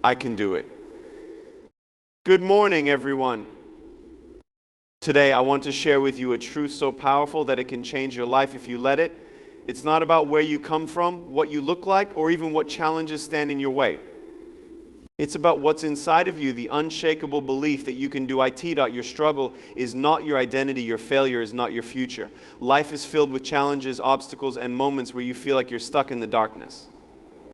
I can do it. Good morning, everyone. Today, I want to share with you a truth so powerful that it can change your life if you let it. It's not about where you come from, what you look like, or even what challenges stand in your way. It's about what's inside of you, the unshakable belief that you can do it. Your struggle is not your identity, your failure is not your future. Life is filled with challenges, obstacles, and moments where you feel like you're stuck in the darkness.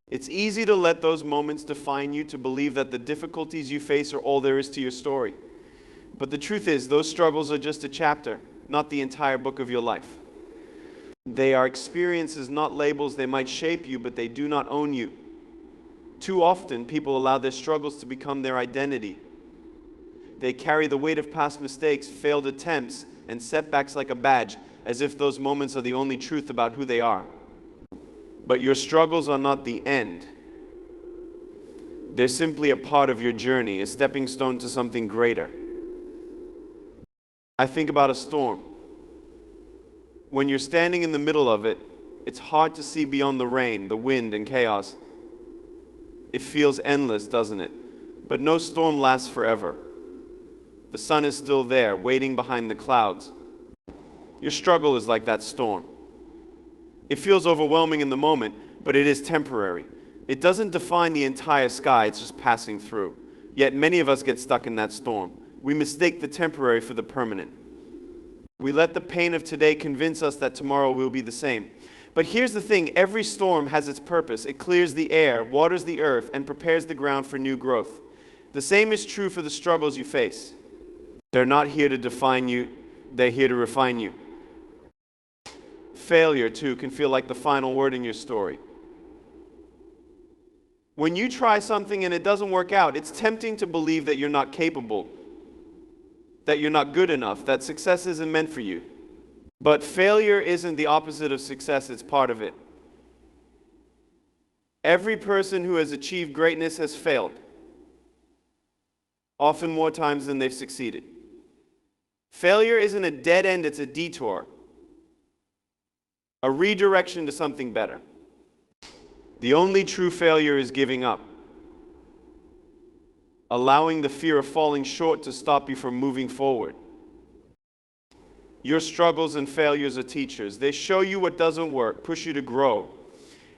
It's easy to let those moments define you, to believe that the difficulties you face are all there is to your story. But the truth is, those struggles are just a chapter, not the entire book of your life. They are experiences, not labels. They might shape you, but they do not own you. Too often, people allow their struggles to become their identity. They carry the weight of past mistakes, failed attempts, and setbacks like a badge, as if those moments are the only truth about who they are. But your struggles are not the end. They're simply a part of your journey, a stepping stone to something greater. I think about a storm. When you're standing in the middle of it, it's hard to see beyond the rain, the wind, and chaos. It feels endless, doesn't it? But no storm lasts forever. The sun is still there, waiting behind the clouds. Your struggle is like that storm. It feels overwhelming in the moment, but it is temporary. It doesn't define the entire sky, it's just passing through. Yet many of us get stuck in that storm. We mistake the temporary for the permanent. We let the pain of today convince us that tomorrow will be the same. But here's the thing, every storm has its purpose. It clears the air, waters the earth, and prepares the ground for new growth. The same is true for the struggles you face. They're not here to define you, they're here to refine you. Failure, too, can feel like the final word in your story. When you try something and it doesn't work out, it's tempting to believe that you're not capable, that you're not good enough, that success isn't meant for you. But failure isn't the opposite of success, it's part of it. Every person who has achieved greatness has failed, often more times than they've succeeded. Failure isn't a dead end, it's a detour, a redirection to something better. The only true failure is giving up, allowing the fear of falling short to stop you from moving forward. Your struggles and failures are teachers. They show you what doesn't work, push you to grow,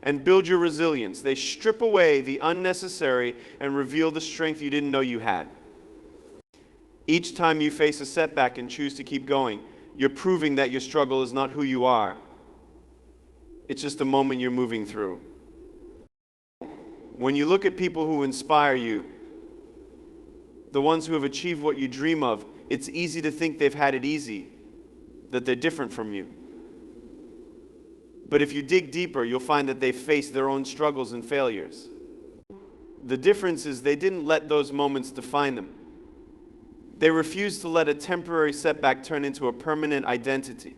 and build your resilience. They strip away the unnecessary and reveal the strength you didn't know you had. Each time you face a setback and choose to keep going, you're proving that your struggle is not who you are. It's just a moment you're moving through. When you look at people who inspire you, the ones who have achieved what you dream of, it's easy to think they've had it easy, that they're different from you. But if you dig deeper, you'll find that they faced their own struggles and failures. The difference is they didn't let those moments define them. They refused to let a temporary setback turn into a permanent identity.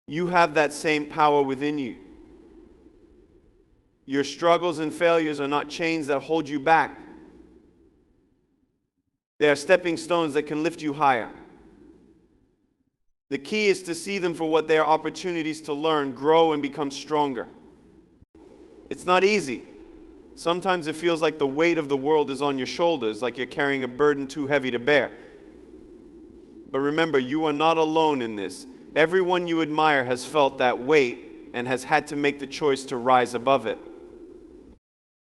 You have that same power within you. Your struggles and failures are not chains that hold you back. They are stepping stones that can lift you higher. The key is to see them for what they are: opportunities to learn, grow, and become stronger. It's not easy. Sometimes it feels like the weight of the world is on your shoulders, like you're carrying a burden too heavy to bear. But remember, you are not alone in this. Everyone you admire has felt that weight and has had to make the choice to rise above it.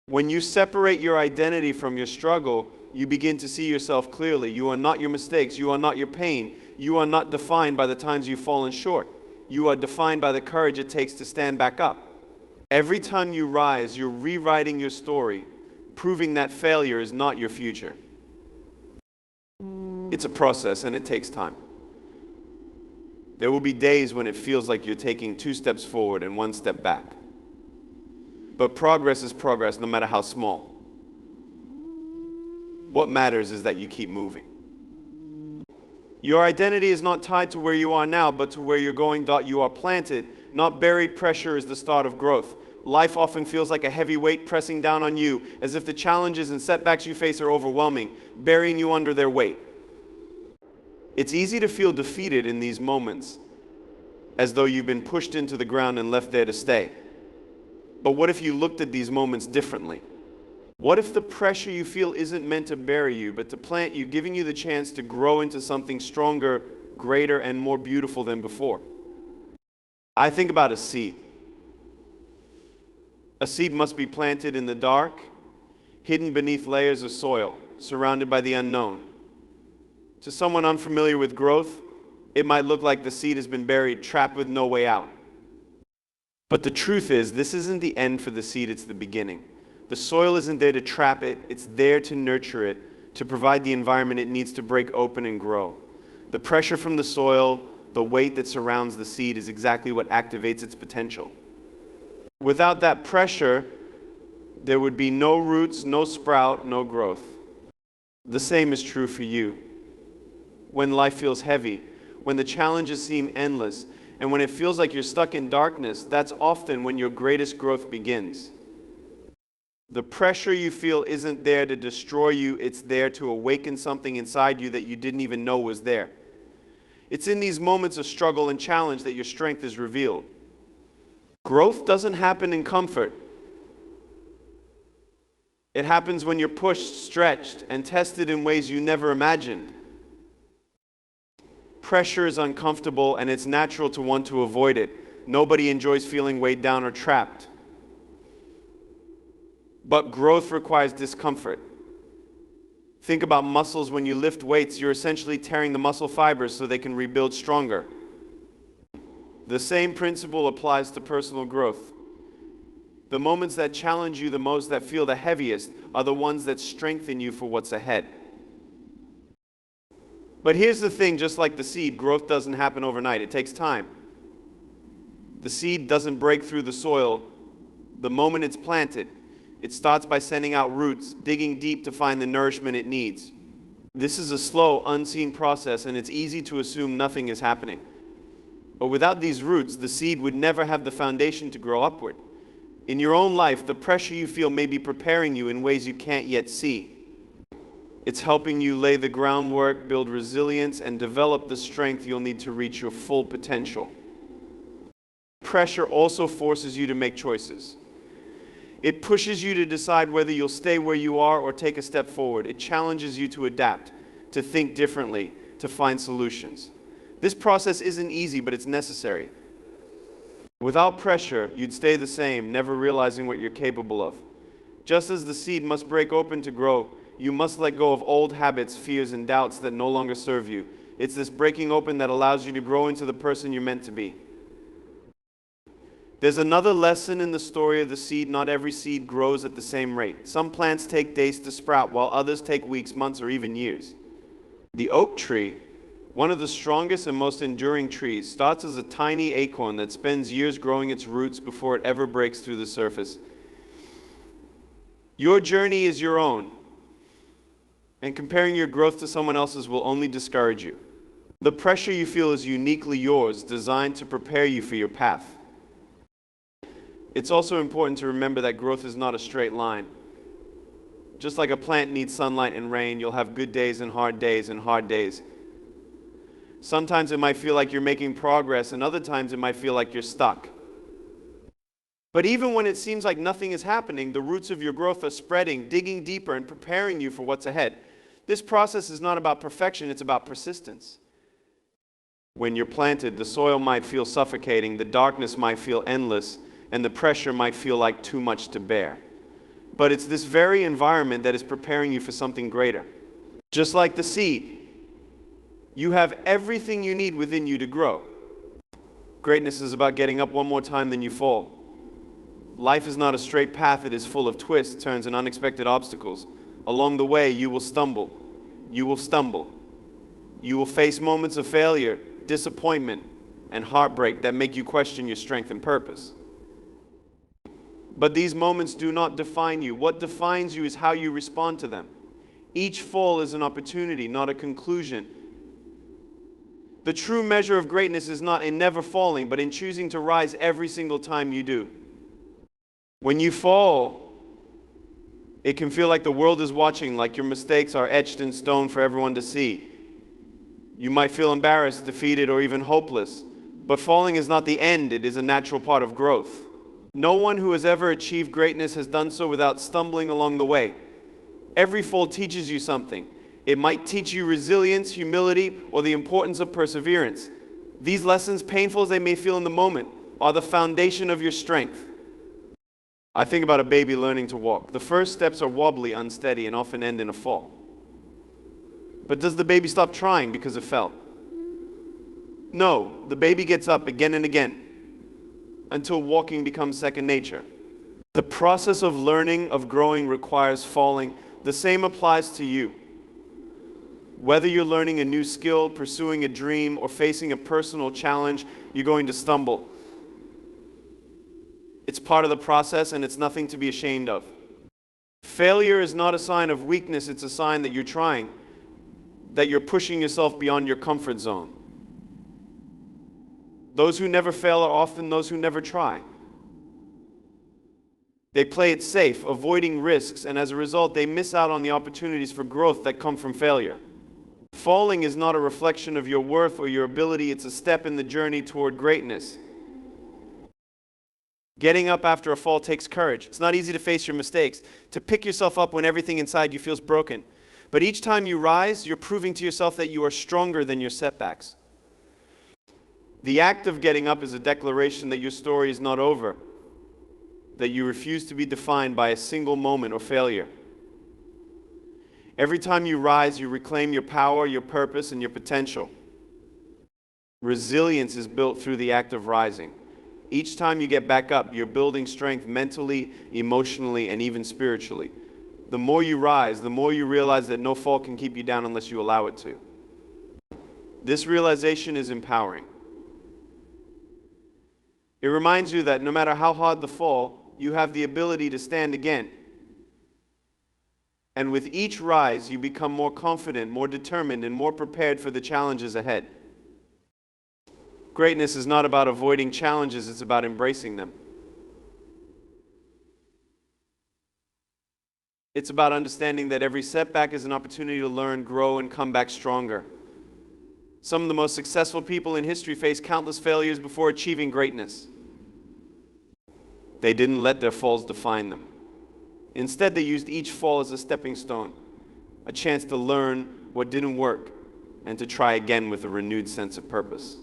When you separate your identity from your struggle, you begin to see yourself clearly. You are not your mistakes. You are not your pain. You are not defined by the times you've fallen short. You are defined by the courage it takes to stand back up. Every time you rise, you're rewriting your story, proving that failure is not your future. It's a process and it takes time. There will be days when it feels like you're taking 2 steps forward and 1 step back. But progress is progress, no matter how small. What matters is that you keep moving. Your identity is not tied to where you are now, but to where you're going. You are planted, not buried. Pressure is the start of growth. Life often feels like a heavy weight pressing down on you, as if the challenges and setbacks you face are overwhelming, burying you under their weight. It's easy to feel defeated in these moments, as though you've been pushed into the ground and left there to stay. But what if you looked at these moments differently? What if the pressure you feel isn't meant to bury you, but to plant you, giving you the chance to grow into something stronger, greater, and more beautiful than before? I think about a seed. A seed must be planted in the dark, hidden beneath layers of soil, surrounded by the unknown. To someone unfamiliar with growth, it might look like the seed has been buried, trapped with no way out. But the truth is, this isn't the end for the seed, it's the beginning. The soil isn't there to trap it, it's there to nurture it, to provide the environment it needs to break open and grow. The pressure from the soil, the weight that surrounds the seed is exactly what activates its potential. Without that pressure, there would be no roots, no sprout, no growth. The same is true for you. When life feels heavy, when the challenges seem endless, and when it feels like you're stuck in darkness, that's often when your greatest growth begins. The pressure you feel isn't there to destroy you, it's there to awaken something inside you that you didn't even know was there. It's in these moments of struggle and challenge that your strength is revealed. Growth doesn't happen in comfort. It happens when you're pushed, stretched, and tested in ways you never imagined. Pressure is uncomfortable, and it's natural to want to avoid it. Nobody enjoys feeling weighed down or trapped. But growth requires discomfort. Think about muscles. When you lift weights, you're essentially tearing the muscle fibers so they can rebuild stronger. The same principle applies to personal growth. The moments that challenge you the most, that feel the heaviest, are the ones that strengthen you for what's ahead. But here's the thing, just like the seed, growth doesn't happen overnight. It takes time. The seed doesn't break through the soil the moment it's planted. It starts by sending out roots, digging deep to find the nourishment it needs. This is a slow, unseen process, and it's easy to assume nothing is happening. But without these roots, the seed would never have the foundation to grow upward. In your own life, the pressure you feel may be preparing you in ways you can't yet see. It's helping you lay the groundwork, build resilience, and develop the strength you'll need to reach your full potential. Pressure also forces you to make choices. It pushes you to decide whether you'll stay where you are or take a step forward. It challenges you to adapt, to think differently, to find solutions. This process isn't easy, but it's necessary. Without pressure, you'd stay the same, never realizing what you're capable of. Just as the seed must break open to grow, you must let go of old habits, fears, and doubts that no longer serve you. It's this breaking open that allows you to grow into the person you're meant to be. There's another lesson in the story of the seed. Not every seed grows at the same rate. Some plants take days to sprout, while others take weeks, months, or even years. The oak tree, one of the strongest and most enduring trees, starts as a tiny acorn that spends years growing its roots before it ever breaks through the surface. Your journey is your own, and comparing your growth to someone else's will only discourage you. The pressure you feel is uniquely yours, designed to prepare you for your path. It's also important to remember that growth is not a straight line. Just like a plant needs sunlight and rain, you'll have good days and hard days and hard days. Sometimes it might feel like you're making progress, and other times it might feel like you're stuck. But even when it seems like nothing is happening, the roots of your growth are spreading, digging deeper, and preparing you for what's ahead. This process is not about perfection, it's about persistence. When you're planted, the soil might feel suffocating, the darkness might feel endless, and the pressure might feel like too much to bear. But it's this very environment that is preparing you for something greater. Just like the seed, you have everything you need within you to grow. Greatness is about getting up one more time than you fall. Life is not a straight path, it is full of twists, turns, and unexpected obstacles. Along the way, you will stumble. You will stumble. You will face moments of failure, disappointment, and heartbreak that make you question your strength and purpose. But these moments do not define you. What defines you is how you respond to them. Each fall is an opportunity, not a conclusion. The true measure of greatness is not in never falling, but in choosing to rise every single time you do. When you fall, it can feel like the world is watching, like your mistakes are etched in stone for everyone to see. You might feel embarrassed, defeated, or even hopeless. But falling is not the end, it is a natural part of growth. No one who has ever achieved greatness has done so without stumbling along the way. Every fall teaches you something. It might teach you resilience, humility, or the importance of perseverance. These lessons, painful as they may feel in the moment, are the foundation of your strength. I think about a baby learning to walk. The first steps are wobbly, unsteady, and often end in a fall. But does the baby stop trying because it fell? No, the baby gets up again and again until walking becomes second nature. The process of learning, of growing, requires falling. The same applies to you. Whether you're learning a new skill, pursuing a dream, or facing a personal challenge, you're going to stumble. It's part of the process, and it's nothing to be ashamed of. Failure is not a sign of weakness, it's a sign that you're trying, that you're pushing yourself beyond your comfort zone. Those who never fail are often those who never try. They play it safe, avoiding risks, and as a result, they miss out on the opportunities for growth that come from failure. Falling is not a reflection of your worth or your ability, it's a step in the journey toward greatness. Getting up after a fall takes courage. It's not easy to face your mistakes, to pick yourself up when everything inside you feels broken. But each time you rise, you're proving to yourself that you are stronger than your setbacks. The act of getting up is a declaration that your story is not over, that you refuse to be defined by a single moment or failure. Every time you rise, you reclaim your power, your purpose, and your potential. Resilience is built through the act of rising. Each time you get back up, you're building strength mentally, emotionally, and even spiritually. The more you rise, the more you realize that no fall can keep you down unless you allow it to. This realization is empowering. It reminds you that no matter how hard the fall, you have the ability to stand again. And with each rise, you become more confident, more determined, and more prepared for the challenges ahead. Greatness is not about avoiding challenges, it's about embracing them. It's about understanding that every setback is an opportunity to learn, grow, and come back stronger. Some of the most successful people in history faced countless failures before achieving greatness. They didn't let their falls define them. Instead, they used each fall as a stepping stone, a chance to learn what didn't work, and to try again with a renewed sense of purpose.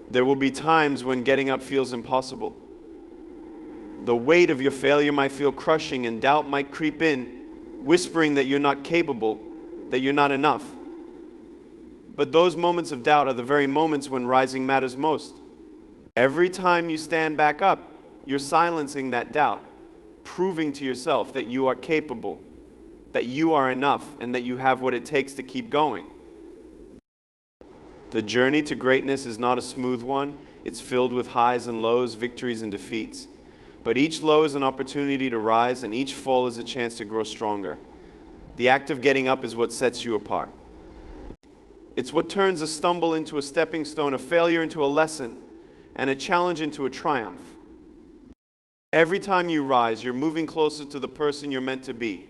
There will be times when getting up feels impossible. The weight of your failure might feel crushing, and doubt might creep in, whispering that you're not capable, that you're not enough. But those moments of doubt are the very moments when rising matters most. Every time you stand back up, you're silencing that doubt, proving to yourself that you are capable, that you are enough, and that you have what it takes to keep going. The journey to greatness is not a smooth one. It's filled with highs and lows, victories and defeats. But each low is an opportunity to rise, and each fall is a chance to grow stronger. The act of getting up is what sets you apart. It's what turns a stumble into a stepping stone, a failure into a lesson, and a challenge into a triumph. Every time you rise, you're moving closer to the person you're meant to be.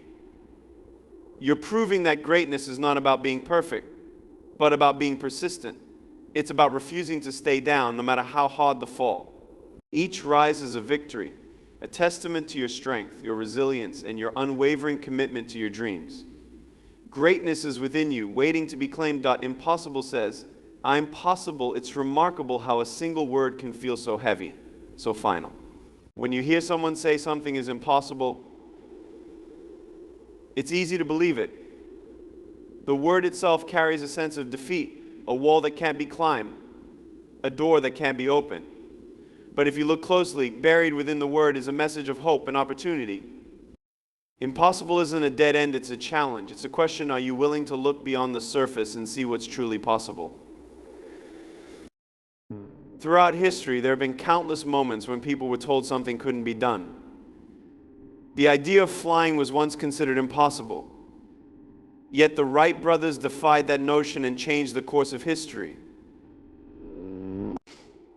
You're proving that greatness is not about being perfect, but about being persistent. It's about refusing to stay down, no matter how hard the fall. Each rise is a victory, a testament to your strength, your resilience, and your unwavering commitment to your dreams. Greatness is within you, waiting to be claimed. Impossible says, I'm possible. It's remarkable how a single word can feel so heavy, so final. When you hear someone say something is impossible, it's easy to believe it. The word itself carries a sense of defeat, a wall that can't be climbed, a door that can't be opened. But if you look closely, buried within the word is a message of hope and opportunity. Impossible isn't a dead end, it's a challenge. It's a question, are you willing to look beyond the surface and see what's truly possible? Throughout history, there have been countless moments when people were told something couldn't be done. The idea of flying was once considered impossible. Yet the Wright brothers defied that notion and changed the course of history.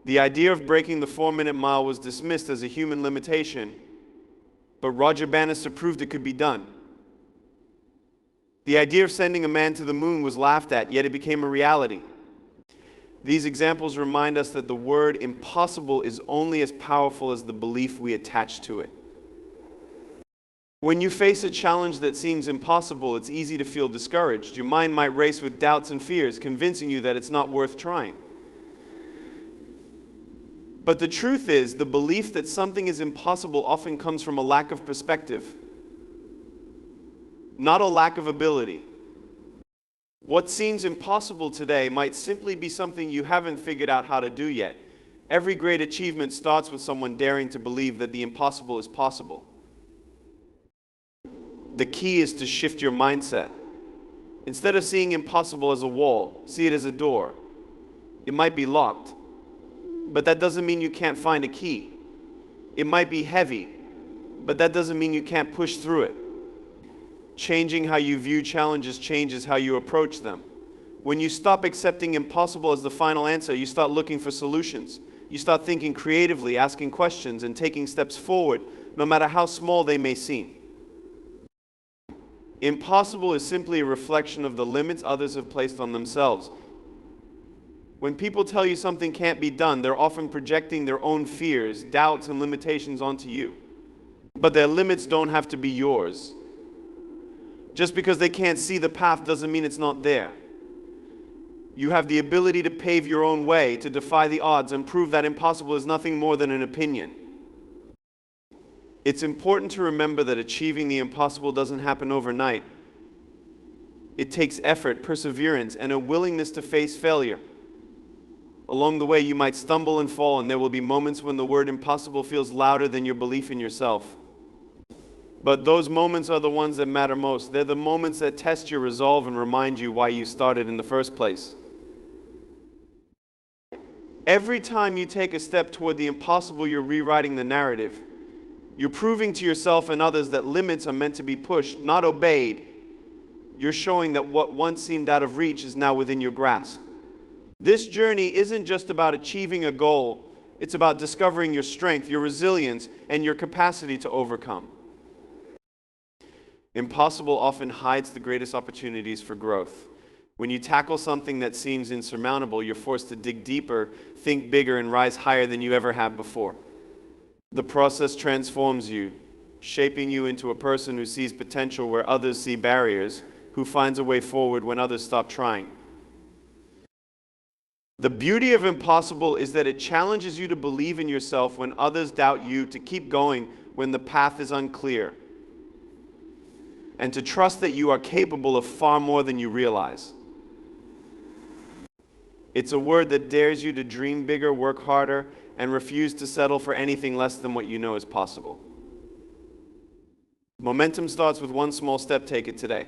The idea of breaking the 4-minute mile was dismissed as a human limitation, but Roger Bannister proved it could be done. The idea of sending a man to the moon was laughed at, yet it became a reality. These examples remind us that the word impossible is only as powerful as the belief we attach to it. When you face a challenge that seems impossible, it's easy to feel discouraged. Your mind might race with doubts and fears, convincing you that it's not worth trying. But the truth is, the belief that something is impossible often comes from a lack of perspective, not a lack of ability. What seems impossible today might simply be something you haven't figured out how to do yet. Every great achievement starts with someone daring to believe that the impossible is possible. The key is to shift your mindset. Instead of seeing impossible as a wall, see it as a door. It might be locked, but that doesn't mean you can't find a key. It might be heavy, but that doesn't mean you can't push through it. Changing how you view challenges changes how you approach them. When you stop accepting impossible as the final answer, you start looking for solutions. You start thinking creatively, asking questions, and taking steps forward, no matter how small they may seem. Impossible is simply a reflection of the limits others have placed on themselves. When people tell you something can't be done, they're often projecting their own fears, doubts, and limitations onto you. But their limits don't have to be yours. Just because they can't see the path doesn't mean it's not there. You have the ability to pave your own way, to defy the odds, and prove that impossible is nothing more than an opinion. It's important to remember that achieving the impossible doesn't happen overnight. It takes effort, perseverance, and a willingness to face failure. Along the way, you might stumble and fall, and there will be moments when the word impossible feels louder than your belief in yourself. But those moments are the ones that matter most. They're the moments that test your resolve and remind you why you started in the first place. Every time you take a step toward the impossible, you're rewriting the narrative. You're proving to yourself and others that limits are meant to be pushed, not obeyed. You're showing that what once seemed out of reach is now within your grasp. This journey isn't just about achieving a goal. It's about discovering your strength, your resilience, and your capacity to overcome. Impossible often hides the greatest opportunities for growth. When you tackle something that seems insurmountable, you're forced to dig deeper, think bigger, and rise higher than you ever have before. The process transforms you, shaping you into a person who sees potential where others see barriers, who finds a way forward when others stop trying. The beauty of impossible is that it challenges you to believe in yourself when others doubt you, to keep going when the path is unclear, and to trust that you are capable of far more than you realize. It's a word that dares you to dream bigger, work harder, and refuse to settle for anything less than what you know is possible. Momentum starts with one small step. Take it today.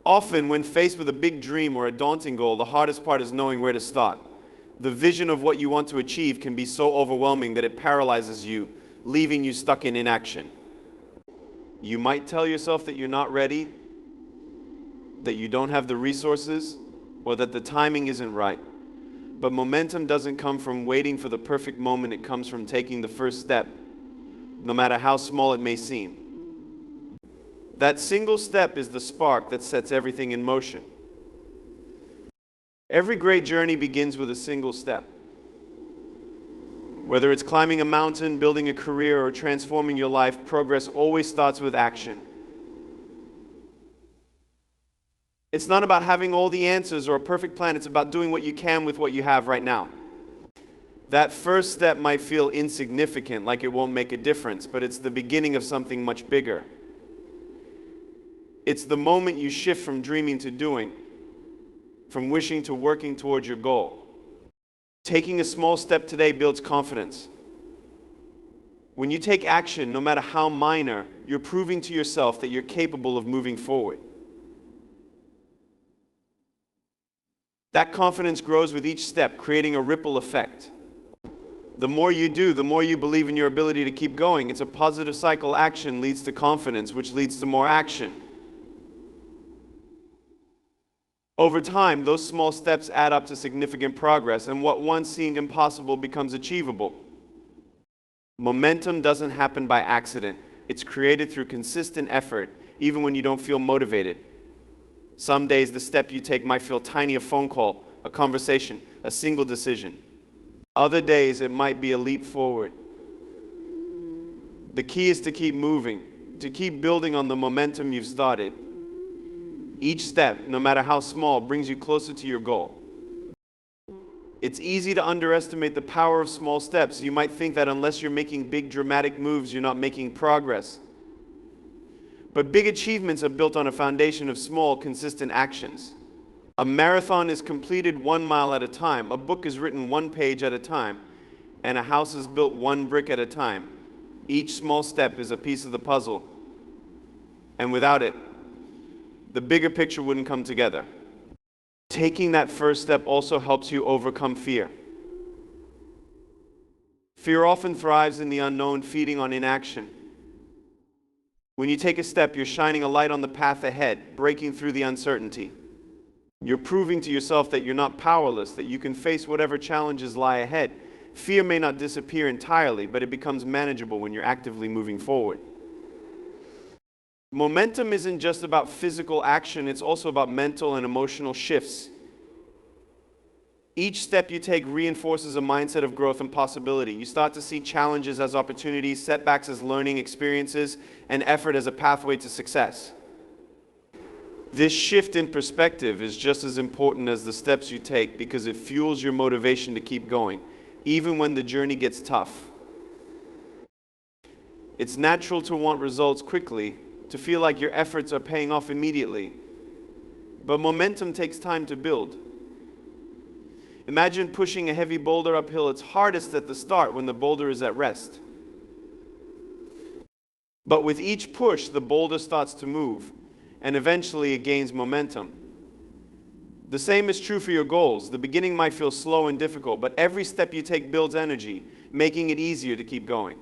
Often, when faced with a big dream or a daunting goal, the hardest part is knowing where to start. The vision of what you want to achieve can be so overwhelming that it paralyzes you, leaving you stuck in inaction. You might tell yourself that you're not ready, that you don't have the resources, or that the timing isn't right. But momentum doesn't come from waiting for the perfect moment. It comes from taking the first step, no matter how small it may seem. That single step is the spark that sets everything in motion. Every great journey begins with a single step. Whether it's climbing a mountain, building a career, or transforming your life, progress always starts with action. It's not about having all the answers or a perfect plan. It's about doing what you can with what you have right now. That first step might feel insignificant, like it won't make a difference, but it's the beginning of something much bigger. It's the moment you shift from dreaming to doing, from wishing to working towards your goal. Taking a small step today builds confidence. When you take action, no matter how minor, you're proving to yourself that you're capable of moving forward. That confidence grows with each step, creating a ripple effect. The more you do, the more you believe in your ability to keep going. It's a positive cycle. Action leads to confidence, which leads to more action. Over time, those small steps add up to significant progress, and what once seemed impossible becomes achievable. Momentum doesn't happen by accident. It's created through consistent effort, even when you don't feel motivated. Some days the step you take might feel tiny, a phone call, a conversation, a single decision. Other days, it might be a leap forward. The key is to keep moving, to keep building on the momentum you've started. Each step, no matter how small, brings you closer to your goal. It's easy to underestimate the power of small steps. You might think that unless you're making big dramatic moves, you're not making progress. But big achievements are built on a foundation of small, consistent actions. A marathon is completed 1 mile at a time. A book is written 1 page at a time. And a house is built 1 brick at a time. Each small step is a piece of the puzzle. And without it, the bigger picture wouldn't come together. Taking that first step also helps you overcome fear. Fear often thrives in the unknown, feeding on inaction. When you take a step, you're shining a light on the path ahead, breaking through the uncertainty. You're proving to yourself that you're not powerless, that you can face whatever challenges lie ahead. Fear may not disappear entirely, but it becomes manageable when you're actively moving forward. Momentum isn't just about physical action, it's also about mental and emotional shifts. Each step you take reinforces a mindset of growth and possibility. You start to see challenges as opportunities, setbacks as learning experiences, and effort as a pathway to success. This shift in perspective is just as important as the steps you take because it fuels your motivation to keep going, even when the journey gets tough. It's natural to want results quickly, to feel like your efforts are paying off immediately. But momentum takes time to build. Imagine pushing a heavy boulder uphill. It's hardest at the start when the boulder is at rest. But with each push, the boulder starts to move, and eventually it gains momentum. The same is true for your goals. The beginning might feel slow and difficult, but every step you take builds energy, making it easier to keep going.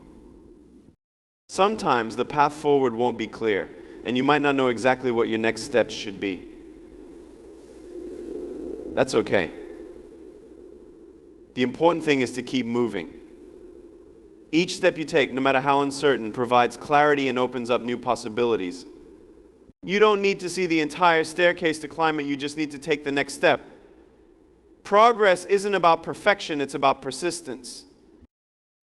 Sometimes the path forward won't be clear, and you might not know exactly what your next steps should be. That's okay. The important thing is to keep moving. Each step you take, no matter how uncertain, provides clarity and opens up new possibilities. You don't need to see the entire staircase to climb it, you just need to take the next step. Progress isn't about perfection, it's about persistence.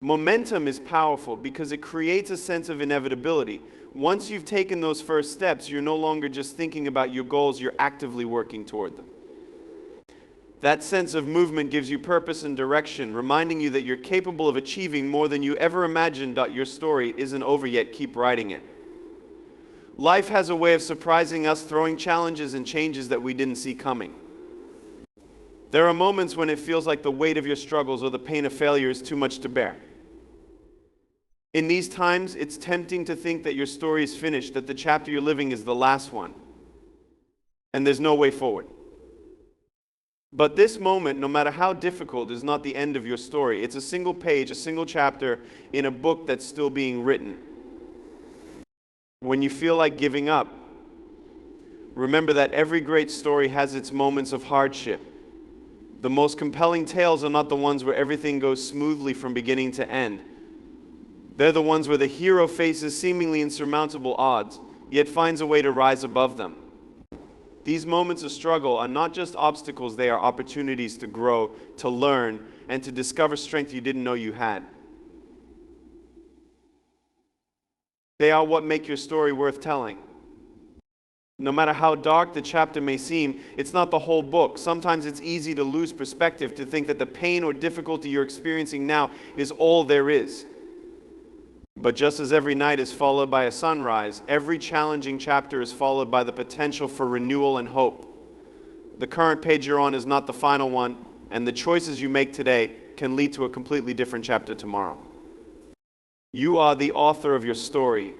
Momentum is powerful because it creates a sense of inevitability. Once you've taken those first steps, you're no longer just thinking about your goals, you're actively working toward them. That sense of movement gives you purpose and direction, reminding you that you're capable of achieving more than you ever imagined. Your story isn't over yet, keep writing it. Life has a way of surprising us, throwing challenges and changes that we didn't see coming. There are moments when it feels like the weight of your struggles or the pain of failure is too much to bear. In these times, it's tempting to think that your story is finished, that the chapter you're living is the last one, and there's no way forward. But this moment, no matter how difficult, is not the end of your story. It's a single page, a single chapter in a book that's still being written. When you feel like giving up, remember that every great story has its moments of hardship. The most compelling tales are not the ones where everything goes smoothly from beginning to end. They're the ones where the hero faces seemingly insurmountable odds, yet finds a way to rise above them. These moments of struggle are not just obstacles, they are opportunities to grow, to learn, and to discover strength you didn't know you had. They are what make your story worth telling. No matter how dark the chapter may seem, it's not the whole book. Sometimes it's easy to lose perspective, to think that the pain or difficulty you're experiencing now is all there is. But just as every night is followed by a sunrise, every challenging chapter is followed by the potential for renewal and hope. The current page you're on is not the final one, and the choices you make today can lead to a completely different chapter tomorrow. You are the author of your story.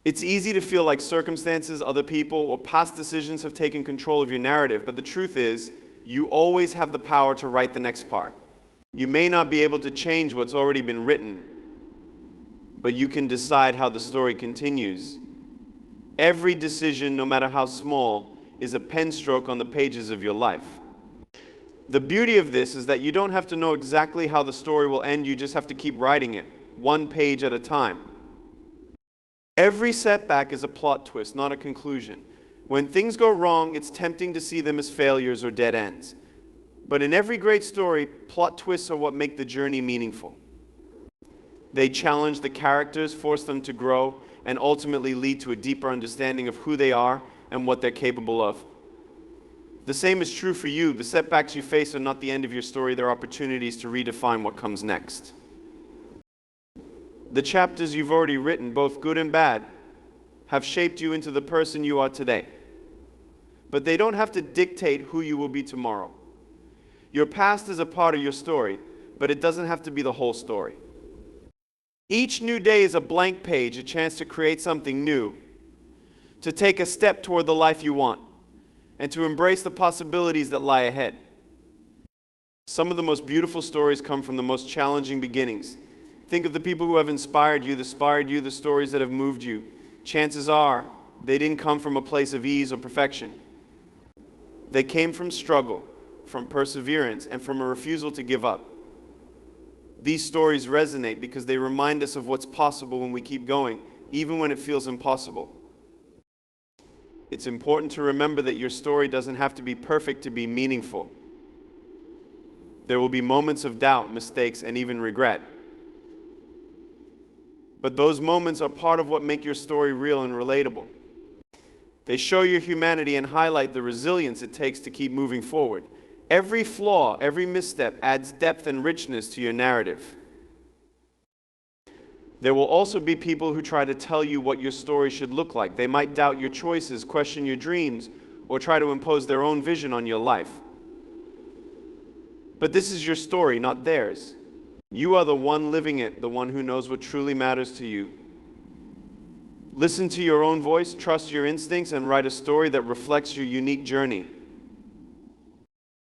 It's easy to feel like circumstances, other people, or past decisions have taken control of your narrative, but the truth is, you always have the power to write the next part. You may not be able to change what's already been written, but you can decide how the story continues. Every decision, no matter how small, is a pen stroke on the pages of your life. The beauty of this is that you don't have to know exactly how the story will end, you just have to keep writing it, 1 page at a time. Every setback is a plot twist, not a conclusion. When things go wrong, it's tempting to see them as failures or dead ends. But in every great story, plot twists are what make the journey meaningful. They challenge the characters, force them to grow, and ultimately lead to a deeper understanding of who they are and what they're capable of. The same is true for you. The setbacks you face are not the end of your story. They're opportunities to redefine what comes next. The chapters you've already written, both good and bad, have shaped you into the person you are today. But they don't have to dictate who you will be tomorrow. Your past is a part of your story, but it doesn't have to be the whole story. Each new day is a blank page, a chance to create something new, to take a step toward the life you want, and to embrace the possibilities that lie ahead. Some of the most beautiful stories come from the most challenging beginnings. Think of the people who have inspired you, the stories that have moved you. Chances are they didn't come from a place of ease or perfection. They came from struggle, from perseverance, and from a refusal to give up. These stories resonate because they remind us of what's possible when we keep going, even when it feels impossible. It's important to remember that your story doesn't have to be perfect to be meaningful. There will be moments of doubt, mistakes, and even regret. But those moments are part of what make your story real and relatable. They show your humanity and highlight the resilience it takes to keep moving forward. Every flaw, every misstep adds depth and richness to your narrative. There will also be people who try to tell you what your story should look like. They might doubt your choices, question your dreams, or try to impose their own vision on your life. But this is your story, not theirs. You are the one living it, the one who knows what truly matters to you. Listen to your own voice, trust your instincts, and write a story that reflects your unique journey.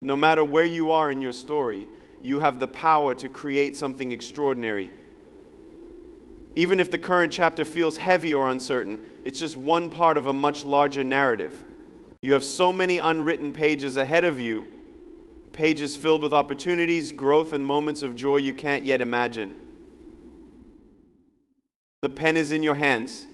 No matter where you are in your story, you have the power to create something extraordinary. Even if the current chapter feels heavy or uncertain, it's just one part of a much larger narrative. You have so many unwritten pages ahead of you, pages filled with opportunities, growth, and moments of joy you can't yet imagine. The pen is in your hands.